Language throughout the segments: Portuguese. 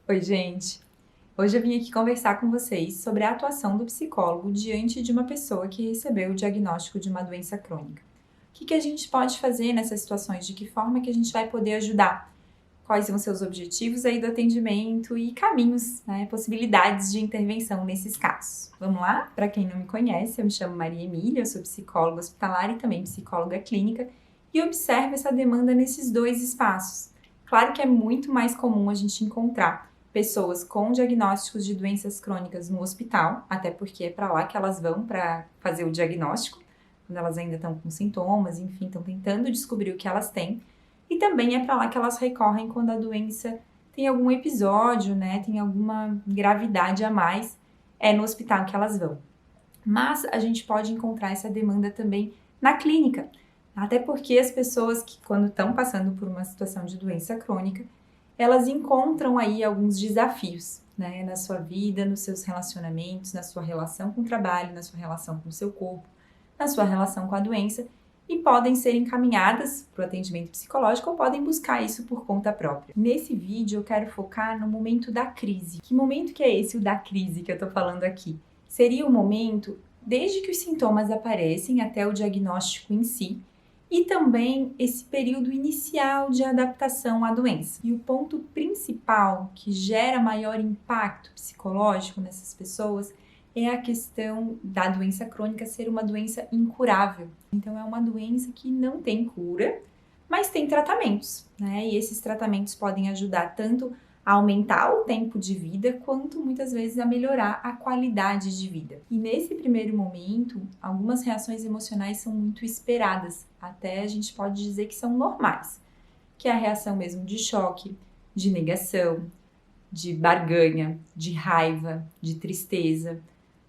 Oi, gente! Hoje eu vim aqui conversar com vocês sobre a atuação do psicólogo diante de uma pessoa que recebeu o diagnóstico de uma doença crônica. O que a gente pode fazer nessas situações? De que forma que a gente vai poder ajudar? Quais são os seus objetivos aí do atendimento e caminhos, possibilidades de intervenção nesses casos? Vamos lá? Para quem não me conhece, eu me chamo Maria Emília, eu sou psicóloga hospitalar e também psicóloga clínica e observo essa demanda nesses dois espaços. Claro que é muito mais comum a gente encontrar pessoas com diagnósticos de doenças crônicas no hospital, até porque é para lá que elas vão para fazer o diagnóstico, quando elas ainda estão com sintomas, enfim, estão tentando descobrir o que elas têm. E também é para lá que elas recorrem quando a doença tem algum episódio, tem alguma gravidade a mais, é no hospital que elas vão. Mas a gente pode encontrar essa demanda também na clínica, até porque as pessoas que, quando estão passando por uma situação de doença crônica, elas encontram aí alguns desafios, na sua vida, nos seus relacionamentos, na sua relação com o trabalho, na sua relação com o seu corpo, na sua relação com a doença, e podem ser encaminhadas para o atendimento psicológico ou podem buscar isso por conta própria. Nesse vídeo eu quero focar no momento da crise. Que momento que é esse, o da crise que eu tô falando aqui? Seria o momento desde que os sintomas aparecem até o diagnóstico em si, e também esse período inicial de adaptação à doença. E o ponto principal que gera maior impacto psicológico nessas pessoas é a questão da doença crônica ser uma doença incurável. Então é uma doença que não tem cura, mas tem tratamentos, E esses tratamentos podem ajudar tanto a aumentar o tempo de vida, quanto muitas vezes a melhorar a qualidade de vida. E nesse primeiro momento, algumas reações emocionais são muito esperadas, até a gente pode dizer que são normais, que é a reação mesmo de choque, de negação, de barganha, de raiva, de tristeza.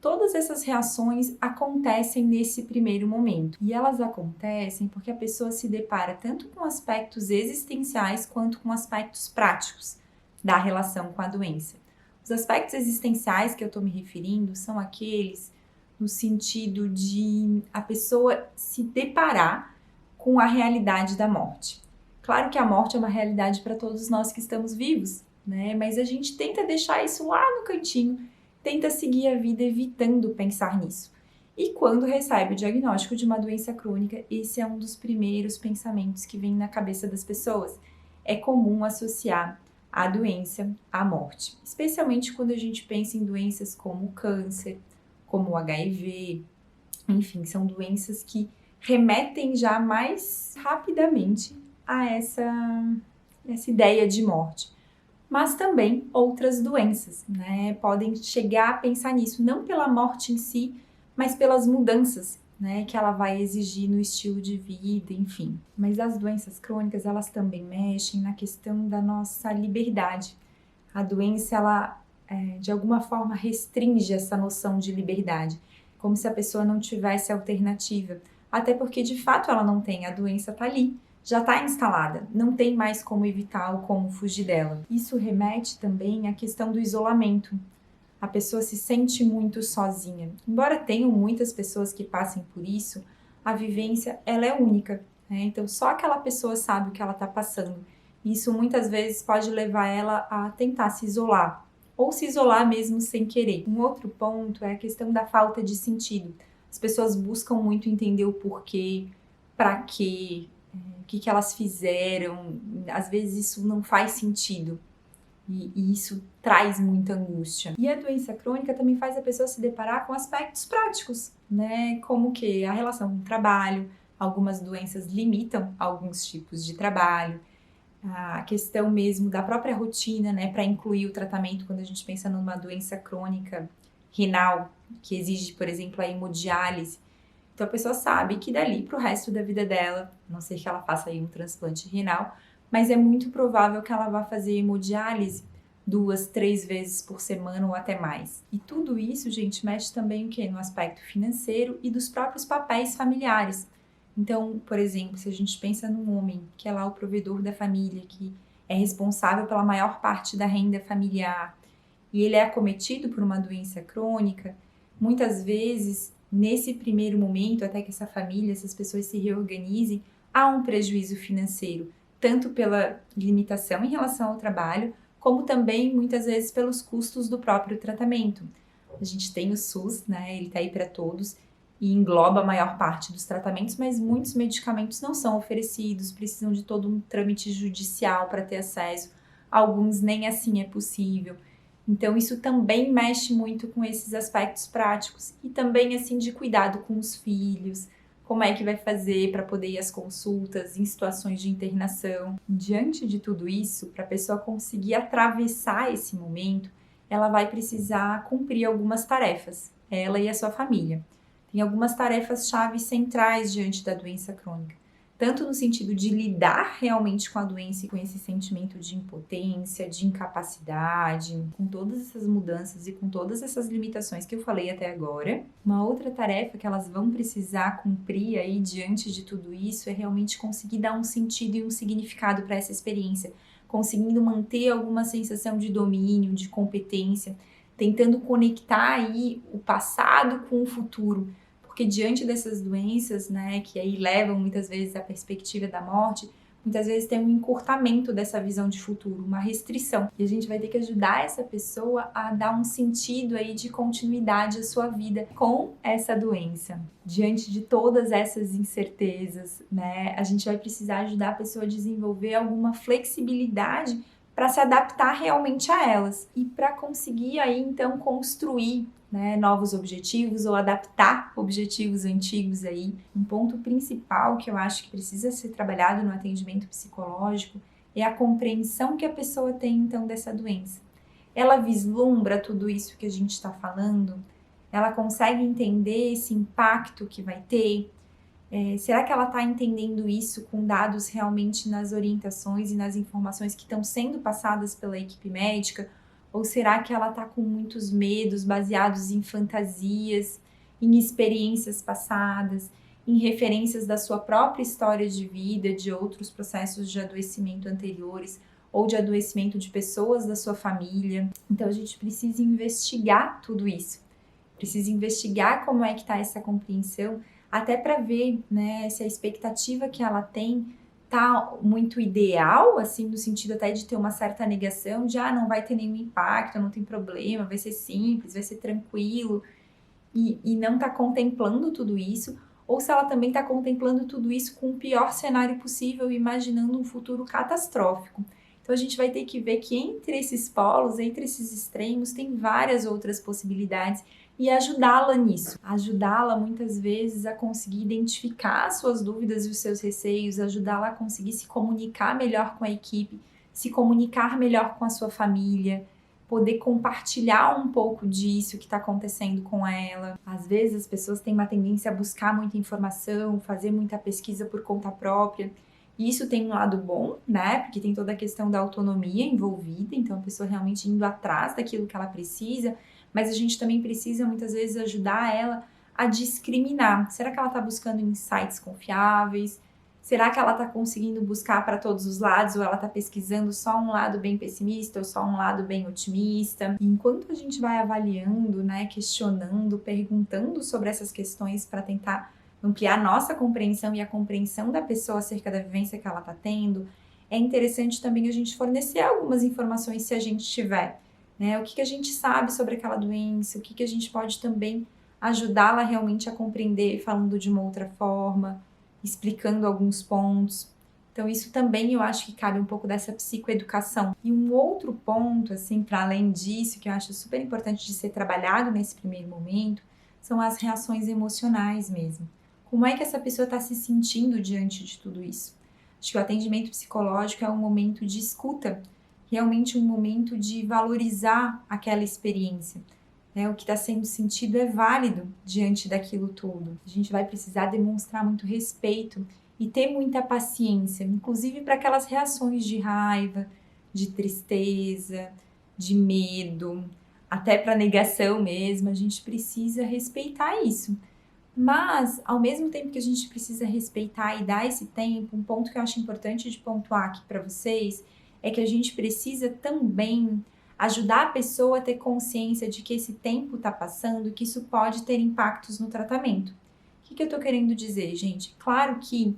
Todas essas reações acontecem nesse primeiro momento. E elas acontecem porque a pessoa se depara tanto com aspectos existenciais quanto com aspectos práticos da relação com a doença. Os aspectos existenciais que eu estou me referindo são aqueles no sentido de a pessoa se deparar com a realidade da morte. Claro que a morte é uma realidade para todos nós que estamos vivos, Mas a gente tenta deixar isso lá no cantinho, tenta seguir a vida evitando pensar nisso. E quando recebe o diagnóstico de uma doença crônica, esse é um dos primeiros pensamentos que vem na cabeça das pessoas. É comum associar a doença à morte, especialmente quando a gente pensa em doenças como o câncer, como o HIV, enfim, são doenças que remetem já mais rapidamente a essa ideia de morte. Mas também outras doenças, podem chegar a pensar nisso, não pela morte em si, mas pelas mudanças, que ela vai exigir no estilo de vida, enfim. Mas as doenças crônicas, elas também mexem na questão da nossa liberdade. A doença, ela, de alguma forma, restringe essa noção de liberdade, como se a pessoa não tivesse alternativa. Até porque, de fato, ela não tem, a doença está ali, já está instalada, não tem mais como evitar ou como fugir dela. Isso remete também à questão do isolamento. A pessoa se sente muito sozinha. Embora tenham muitas pessoas que passem por isso, a vivência ela é única, Então só aquela pessoa sabe o que ela está passando. Isso muitas vezes pode levar ela a tentar se isolar, ou se isolar mesmo sem querer. Um outro ponto é a questão da falta de sentido. As pessoas buscam muito entender o porquê, para quê, o que elas fizeram. Às vezes isso não faz sentido. E isso traz muita angústia. E a doença crônica também faz a pessoa se deparar com aspectos práticos, Como que a relação com o trabalho, algumas doenças limitam alguns tipos de trabalho, a questão mesmo da própria rotina, para incluir o tratamento quando a gente pensa numa doença crônica renal, que exige, por exemplo, a hemodiálise. Então a pessoa sabe que dali para o resto da vida dela, a não ser que ela faça aí um transplante renal, mas é muito provável que ela vá fazer hemodiálise 2, 3 vezes por semana ou até mais. E tudo isso, gente, mexe também o quê? No aspecto financeiro e dos próprios papéis familiares. Então, por exemplo, se a gente pensa num homem que é lá o provedor da família, que é responsável pela maior parte da renda familiar, e ele é acometido por uma doença crônica, muitas vezes, nesse primeiro momento, até que essa família, essas pessoas se reorganizem, há um prejuízo financeiro, tanto pela limitação em relação ao trabalho, como também muitas vezes pelos custos do próprio tratamento. A gente tem o SUS, né? Ele está aí para todos e engloba a maior parte dos tratamentos, mas muitos medicamentos não são oferecidos, precisam de todo um trâmite judicial para ter acesso, alguns nem assim é possível. Então isso também mexe muito com esses aspectos práticos e também assim de cuidado com os filhos, como é que vai fazer para poder ir às consultas em situações de internação. Diante de tudo isso, para a pessoa conseguir atravessar esse momento, ela vai precisar cumprir algumas tarefas, ela e a sua família. Tem algumas tarefas-chave centrais diante da doença crônica, tanto no sentido de lidar realmente com a doença e com esse sentimento de impotência, de incapacidade, com todas essas mudanças e com todas essas limitações que eu falei até agora. Uma outra tarefa que elas vão precisar cumprir aí diante de tudo isso é realmente conseguir dar um sentido e um significado para essa experiência, conseguindo manter alguma sensação de domínio, de competência, tentando conectar aí o passado com o futuro, porque diante dessas doenças, né, que aí levam muitas vezes à perspectiva da morte, muitas vezes tem um encurtamento dessa visão de futuro, uma restrição. E a gente vai ter que ajudar essa pessoa a dar um sentido aí de continuidade à sua vida com essa doença. Diante de todas essas incertezas, né, a gente vai precisar ajudar a pessoa a desenvolver alguma flexibilidade para se adaptar realmente a elas e para conseguir aí então construir, né, novos objetivos ou adaptar objetivos antigos aí. Um ponto principal que eu acho que precisa ser trabalhado no atendimento psicológico é a compreensão que a pessoa tem então dessa doença. Ela vislumbra tudo isso que a gente está falando? Ela consegue entender esse impacto que vai ter? Será que ela está entendendo isso com dados realmente nas orientações e nas informações que estão sendo passadas pela equipe médica? Ou será que ela está com muitos medos baseados em fantasias, em experiências passadas, em referências da sua própria história de vida, de outros processos de adoecimento anteriores ou de adoecimento de pessoas da sua família? Então a gente precisa investigar tudo isso, precisa investigar como é que está essa compreensão, até para ver, né, se a expectativa que ela tem tá muito ideal, assim, no sentido até de ter uma certa negação, de não vai ter nenhum impacto, não tem problema, vai ser simples, vai ser tranquilo, e não tá contemplando tudo isso, ou se ela também tá contemplando tudo isso com o pior cenário possível, imaginando um futuro catastrófico. Então a gente vai ter que ver que entre esses polos, entre esses extremos, tem várias outras possibilidades e ajudá-la nisso. Ajudá-la muitas vezes a conseguir identificar as suas dúvidas e os seus receios, ajudá-la a conseguir se comunicar melhor com a equipe, se comunicar melhor com a sua família, poder compartilhar um pouco disso que está acontecendo com ela. Às vezes as pessoas têm uma tendência a buscar muita informação, fazer muita pesquisa por conta própria. E isso tem um lado bom, né? Porque tem toda a questão da autonomia envolvida, então a pessoa realmente indo atrás daquilo que ela precisa, mas a gente também precisa muitas vezes ajudar ela a discriminar. Será que ela está buscando insights confiáveis? Será que ela está conseguindo buscar para todos os lados ou ela está pesquisando só um lado bem pessimista ou só um lado bem otimista? E enquanto a gente vai avaliando, né, questionando, perguntando sobre essas questões para tentar ampliar a nossa compreensão e a compreensão da pessoa acerca da vivência que ela está tendo, é interessante também a gente fornecer algumas informações se a gente tiver, né? O que a gente sabe sobre aquela doença, o que a gente pode também ajudá-la realmente a compreender falando de uma outra forma, explicando alguns pontos. Então isso também eu acho que cabe um pouco dessa psicoeducação. E um outro ponto, assim, para além disso, que eu acho super importante de ser trabalhado nesse primeiro momento, são as reações emocionais mesmo. Como é que essa pessoa está se sentindo diante de tudo isso? Acho que o atendimento psicológico é um momento de escuta, realmente um momento de valorizar aquela experiência. O que está sendo sentido é válido diante daquilo tudo. A gente vai precisar demonstrar muito respeito e ter muita paciência, inclusive para aquelas reações de raiva, de tristeza, de medo, até para negação mesmo. A gente precisa respeitar isso. Mas, ao mesmo tempo que a gente precisa respeitar e dar esse tempo, um ponto que eu acho importante de pontuar aqui para vocês é que a gente precisa também ajudar a pessoa a ter consciência de que esse tempo está passando e que isso pode ter impactos no tratamento. O que eu estou querendo dizer, gente? Claro que,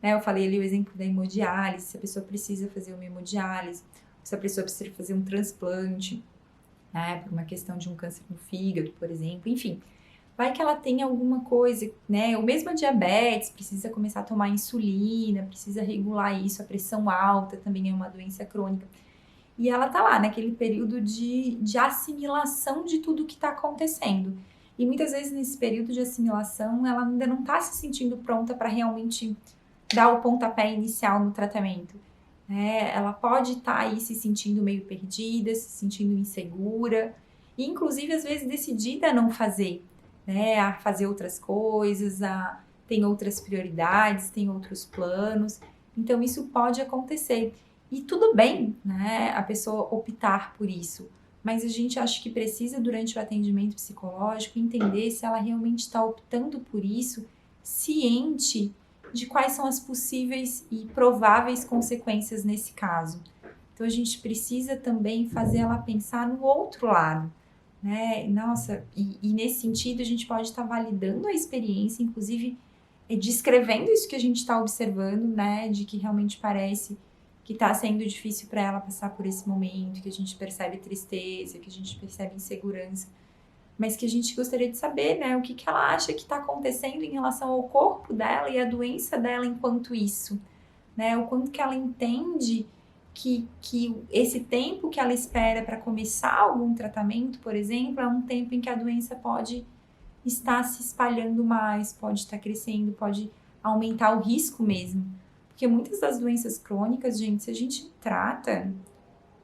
né, eu falei ali o exemplo da hemodiálise, se a pessoa precisa fazer uma hemodiálise, essa pessoa precisa fazer um transplante, né, por uma questão de um câncer no fígado, por exemplo, enfim. Vai que ela tem alguma coisa, né? Ou mesmo a diabetes, precisa começar a tomar insulina, precisa regular isso, a pressão alta também é uma doença crônica. E ela tá lá naquele período de assimilação de tudo que tá acontecendo. E muitas vezes nesse período de assimilação, ela ainda não tá se sentindo pronta para realmente dar o pontapé inicial no tratamento, né? Ela pode estar aí se sentindo meio perdida, se sentindo insegura, e inclusive às vezes decidida a não fazer, né? A fazer outras coisas, tem outras prioridades, tem outros planos. Então isso pode acontecer. E tudo bem, né, a pessoa optar por isso, mas a gente acha que precisa, durante o atendimento psicológico, entender se ela realmente está optando por isso, ciente de quais são as possíveis e prováveis consequências nesse caso. Então a gente precisa também fazer ela pensar no outro lado, né? Nossa, e nesse sentido a gente pode estar validando a experiência, inclusive descrevendo isso que a gente está observando, né? De que realmente parece que está sendo difícil para ela passar por esse momento, que a gente percebe tristeza, que a gente percebe insegurança, mas que a gente gostaria de saber, né, o que ela acha que está acontecendo em relação ao corpo dela e à doença dela enquanto isso, né, o quanto que ela entende que esse tempo que ela espera para começar algum tratamento, por exemplo, é um tempo em que a doença pode estar se espalhando mais, pode estar crescendo, pode aumentar o risco mesmo. Porque muitas das doenças crônicas, gente, se a gente trata,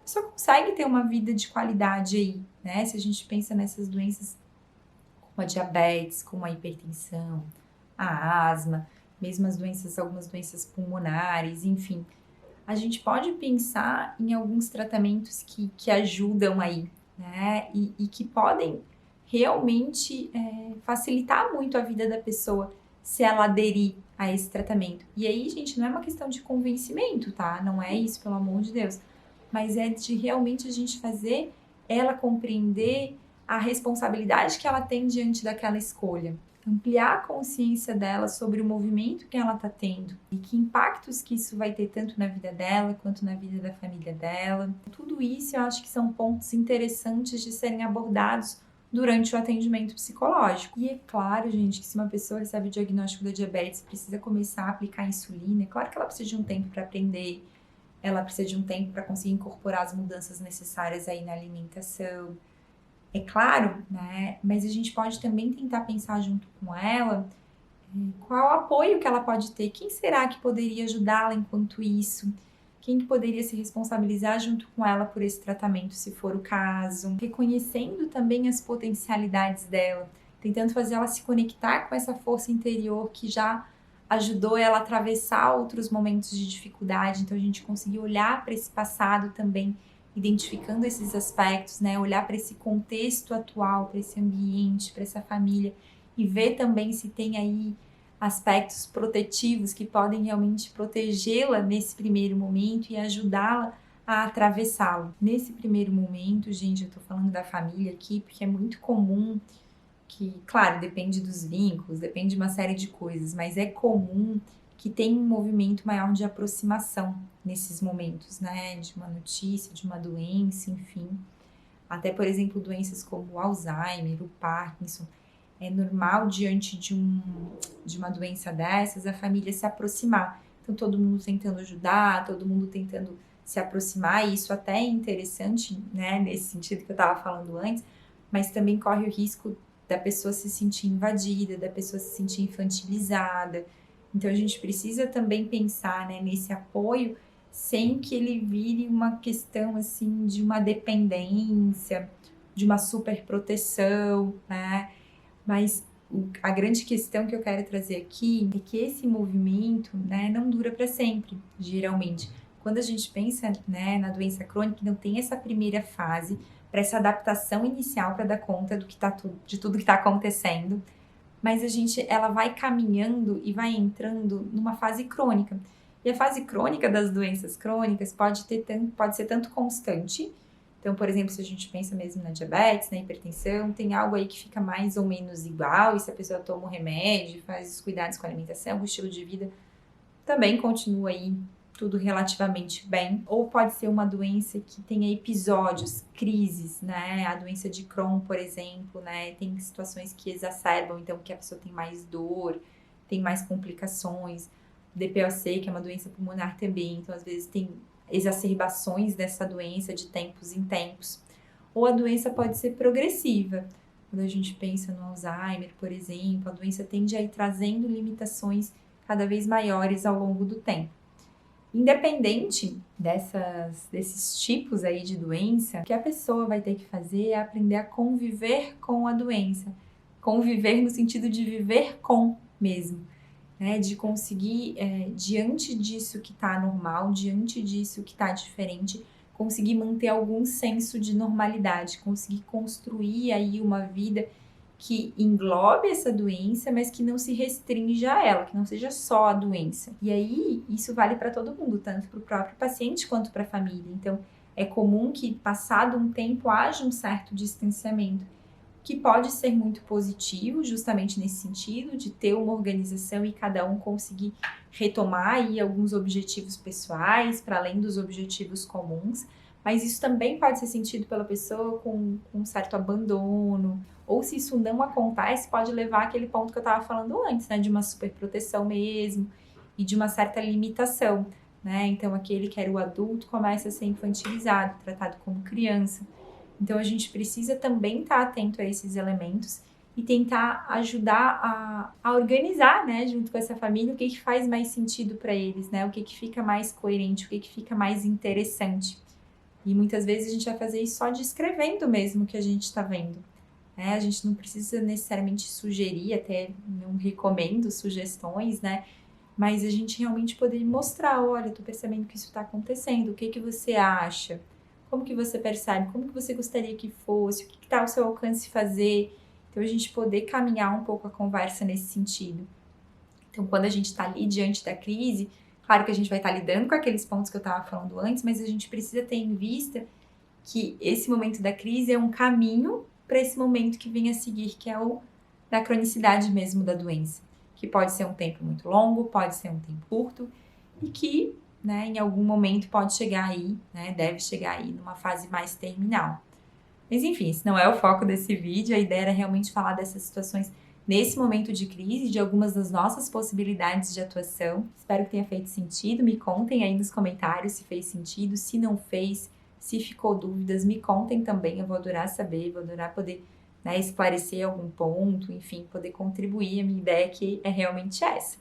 só consegue ter uma vida de qualidade aí, né? Se a gente pensa nessas doenças como a diabetes, como a hipertensão, a asma, mesmo algumas doenças pulmonares, enfim. A gente pode pensar em alguns tratamentos que ajudam aí, né? E que podem realmente facilitar muito a vida da pessoa se ela aderir a esse tratamento. E aí, gente, não é uma questão de convencimento, tá? Não é isso, pelo amor de Deus. Mas é de realmente a gente fazer ela compreender a responsabilidade que ela tem diante daquela escolha. Ampliar a consciência dela sobre o movimento que ela está tendo e que impactos que isso vai ter tanto na vida dela quanto na vida da família dela. Tudo isso eu acho que são pontos interessantes de serem abordados durante o atendimento psicológico. E é claro, gente, que se uma pessoa recebe o diagnóstico da diabetes, precisa começar a aplicar insulina, é claro que ela precisa de um tempo para aprender, ela precisa de um tempo para conseguir incorporar as mudanças necessárias aí na alimentação. É claro, né? Mas a gente pode também tentar pensar junto com ela qual o apoio que ela pode ter, quem será que poderia ajudá-la enquanto isso, quem que poderia se responsabilizar junto com ela por esse tratamento, se for o caso, reconhecendo também as potencialidades dela, tentando fazer ela se conectar com essa força interior que já ajudou ela a atravessar outros momentos de dificuldade. Então a gente conseguir olhar para esse passado também, identificando esses aspectos, né? Olhar para esse contexto atual, para esse ambiente, para essa família e ver também se tem aí aspectos protetivos que podem realmente protegê-la nesse primeiro momento e ajudá-la a atravessá-lo. Nesse primeiro momento, gente, eu tô falando da família aqui porque é muito comum que, claro, depende dos vínculos, depende de uma série de coisas, mas é comum que tenha um movimento maior de aproximação nesses momentos, né? De uma notícia, de uma doença, enfim. Até, por exemplo, doenças como o Alzheimer, o Parkinson. É normal, diante de uma doença dessas, a família se aproximar. Então, todo mundo tentando ajudar, todo mundo tentando se aproximar, e isso até é interessante, né? Nesse sentido que eu estava falando antes, mas também corre o risco da pessoa se sentir invadida, da pessoa se sentir infantilizada. Então, a gente precisa também pensar, né, nesse apoio sem que ele vire uma questão, assim, de uma dependência, de uma superproteção, né? Mas a grande questão que eu quero trazer aqui é que esse movimento, né, não dura para sempre, geralmente. Quando a gente pensa, né, na doença crônica, não tem essa primeira fase para essa adaptação inicial para dar conta de tudo que está acontecendo, mas ela vai caminhando e vai entrando numa fase crônica. E a fase crônica das doenças crônicas pode ser tanto constante. Então, por exemplo, se a gente pensa mesmo na diabetes, na hipertensão, tem algo aí que fica mais ou menos igual, e se a pessoa toma o remédio, faz os cuidados com a alimentação, o estilo de vida, também continua aí tudo relativamente bem, ou pode ser uma doença que tenha episódios, crises, né? A doença de Crohn, por exemplo, né? Tem situações que exacerbam, então que a pessoa tem mais dor, tem mais complicações. DPOC, que é uma doença pulmonar também, então às vezes tem exacerbações dessa doença de tempos em tempos. Ou a doença pode ser progressiva. Quando a gente pensa no Alzheimer, por exemplo, a doença tende a ir trazendo limitações cada vez maiores ao longo do tempo. Independente desses tipos aí de doença, o que a pessoa vai ter que fazer é aprender a conviver com a doença. Conviver no sentido de viver com mesmo, né? De conseguir, diante disso que está normal, diante disso que está diferente, conseguir manter algum senso de normalidade, conseguir construir aí uma vida que englobe essa doença, mas que não se restrinja a ela, que não seja só a doença. E aí, isso vale para todo mundo, tanto para o próprio paciente quanto para a família. Então, é comum que, passado um tempo, haja um certo distanciamento, que pode ser muito positivo, justamente nesse sentido, de ter uma organização e cada um conseguir retomar aí alguns objetivos pessoais, para além dos objetivos comuns, mas isso também pode ser sentido pela pessoa com um certo abandono, ou se isso não acontece, pode levar àquele ponto que eu estava falando antes, né, de uma superproteção mesmo, e de uma certa limitação, né, então aquele que era o adulto começa a ser infantilizado, tratado como criança. Então, a gente precisa também estar atento a esses elementos e tentar ajudar a organizar, né, junto com essa família, o que faz mais sentido para eles, né, o que fica mais coerente, o que fica mais interessante. E muitas vezes a gente vai fazer isso só descrevendo mesmo o que a gente está vendo. Né? A gente não precisa necessariamente sugerir, até não recomendo sugestões, né, mas a gente realmente poder mostrar, olha, eu tô percebendo que isso está acontecendo, o que você acha? Como que você percebe? Como que você gostaria que fosse? O que está ao seu alcance fazer? Então, a gente poder caminhar um pouco a conversa nesse sentido. Então, quando a gente está ali diante da crise, claro que a gente vai estar lidando com aqueles pontos que eu estava falando antes, mas a gente precisa ter em vista que esse momento da crise é um caminho para esse momento que vem a seguir, que é o da cronicidade mesmo da doença, que pode ser um tempo muito longo, pode ser um tempo curto, e que, né, em algum momento pode chegar aí, né, deve chegar aí numa fase mais terminal. Mas enfim, esse não é o foco desse vídeo, a ideia era realmente falar dessas situações nesse momento de crise, de algumas das nossas possibilidades de atuação. Espero que tenha feito sentido, me contem aí nos comentários se fez sentido, se não fez, se ficou dúvidas, me contem também, eu vou adorar saber, vou adorar poder, né, esclarecer algum ponto, enfim, poder contribuir, a minha ideia aqui é realmente essa.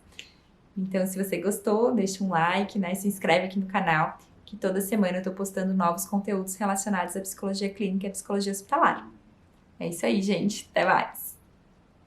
Então, se você gostou, deixa um like, né? Se inscreve aqui no canal, que toda semana eu tô postando novos conteúdos relacionados à psicologia clínica e à psicologia hospitalar. É isso aí, gente. Até mais!